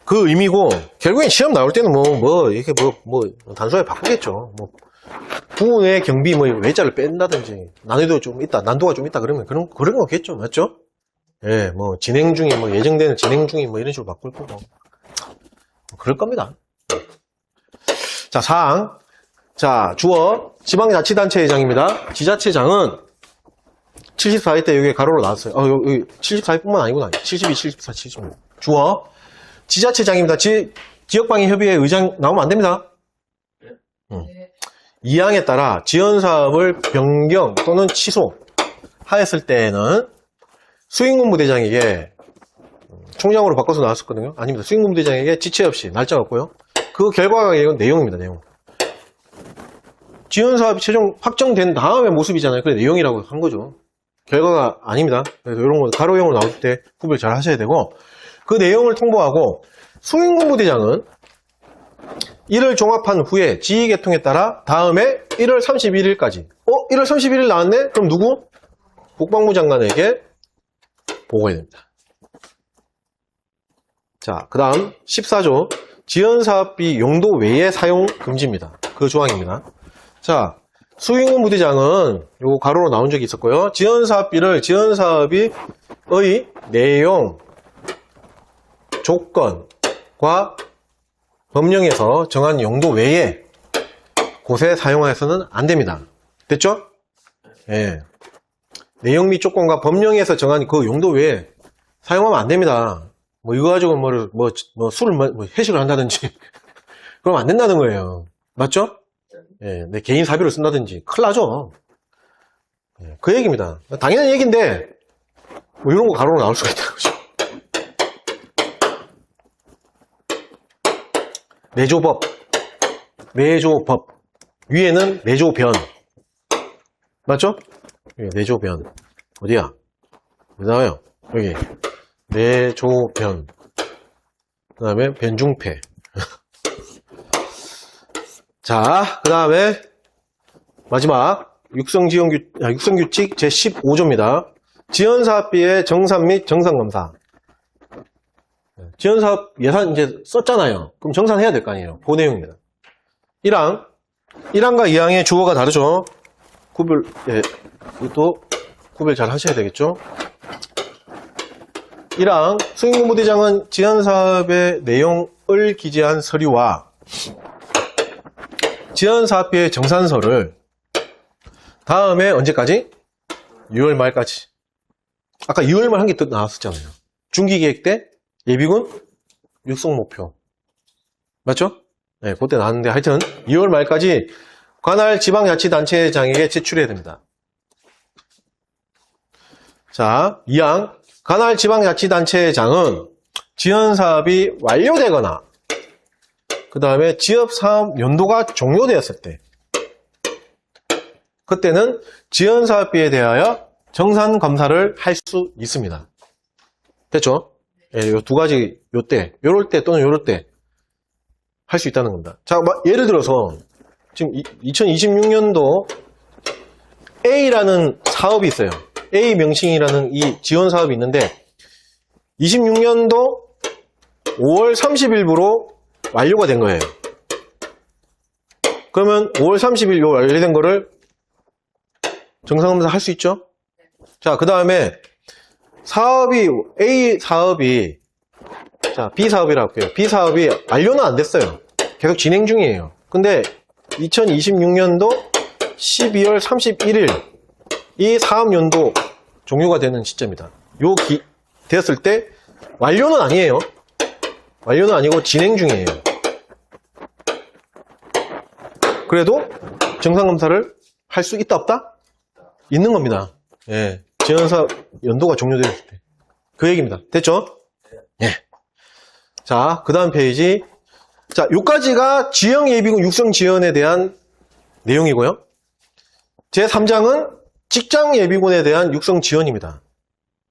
그 의미고, 결국엔 시험 나올 때는 이렇게 단순하게 바꾸겠죠. 부분의 경비, 외자를 뺀다든지, 난이도가 좀 있다, 그러면 그런 거겠죠. 맞죠? 예, 진행 중에, 예정되는 진행 중에, 이런 식으로 바꿀 거고. 그럴 겁니다. 자, 사항. 자, 주어, 지방자치단체장입니다. 지자체장은 74회 때 여기 가로로 나왔어요. 여기 74회뿐만 아니구나. 72, 74, 76. 주어. 지자체장입니다. 지역방위협의회 의장 나오면 안 됩니다. 네. 2항에 따라 지연사업을 변경 또는 취소하였을 때에는 수행군부대장에게 총장으로 바꿔서 나왔었거든요. 아닙니다. 수행군부대장에게 지체 없이 날짜 없고요. 그 결과가 이건 내용입니다. 내용. 지연사업이 최종 확정된 다음의 모습이잖아요. 그래서 내용이라고 한 거죠. 결과가 아닙니다. 그래서 이런 거 가로형으로 나올 때 구별 잘 하셔야 되고 그 내용을 통보하고 수행군부대장은 이를 종합한 후에 지휘계통에 따라 다음에 1월 31일까지 1월 31일 나왔네? 그럼 누구? 국방부 장관에게 보고해야 됩니다. 자, 그 다음 14조 지연사업비 용도 외에 사용 금지입니다. 그 조항입니다. 자, 수행군부대장은 요거 가로로 나온 적이 있었고요. 지연사업비의 내용, 조건과 법령에서 정한 용도 외에 곳에 사용해서는 안 됩니다. 됐죠? 예. 내용 및 조건과 법령에서 정한 그 용도 외에 사용하면 안 됩니다. 이거 가지고 술을 회식을 한다든지 그럼 안 된다는 거예요. 맞죠? 예. 내 개인 사비로 쓴다든지 큰일 나죠. 예. 그 얘기입니다. 당연한 얘기인데 이런 거 가로로 나올 수가 있다는 거죠. 내조법 위에는 내조변 맞죠? 내조변 어디야? 어디 나와요? 여기 내조변 그 다음에 변중패 자, 그 다음에 마지막 육성규칙 제15조입니다. 지연사업비의 정산 및 정산검사 지연사업 예산 이제 썼잖아요. 그럼 정산해야 될 거 아니에요. 그 내용입니다. 1항과 2항의 주어가 다르죠. 이것도 구별 잘 하셔야 되겠죠. 1항 수행군부대장은 지연사업의 내용을 기재한 서류와 지연사업비의 정산서를 다음에 언제까지? 6월 말까지. 아까 6월 말 한 게 또 나왔었잖아요. 중기계획 때 예비군 육성 목표. 맞죠? 네, 그때 나왔는데 하여튼 2월 말까지 관할 지방자치단체장에게 제출해야 됩니다. 자, 2항 관할 지방자치단체장은 지연사업이 완료되거나 그 다음에 지역사업 연도가 종료되었을 때 그때는 지연사업비에 대하여 정산검사를 할 수 있습니다. 됐죠? 예, 요 두 가지 요럴 때 또는 요럴 때 할 수 있다는 겁니다. 자, 예를 들어서 지금 2026년도 A라는 사업이 있어요. A 명칭이라는 이 지원 사업이 있는데 26년도 5월 30일부로 완료가 된 거예요. 그러면 5월 30일 요 완료된 거를 정상검사 할 수 있죠? 자, 그 다음에 A 사업이, 자, B 사업이라고 할게요. B 사업이 완료는 안 됐어요. 계속 진행 중이에요. 근데 2026년도 12월 31일 이 사업연도 종료가 되는 시점이다. 되었을 때 완료는 아니에요. 완료는 아니고 진행 중이에요. 그래도 정상검사를 할 수 있다 없다? 있는 겁니다. 예. 지원사업 연도가 종료되었을 때. 그 얘기입니다. 됐죠? 예. 자, 그 다음 페이지. 자, 요까지가 지형예비군 육성지원에 대한 내용이고요. 제3장은 직장예비군에 대한 육성지원입니다.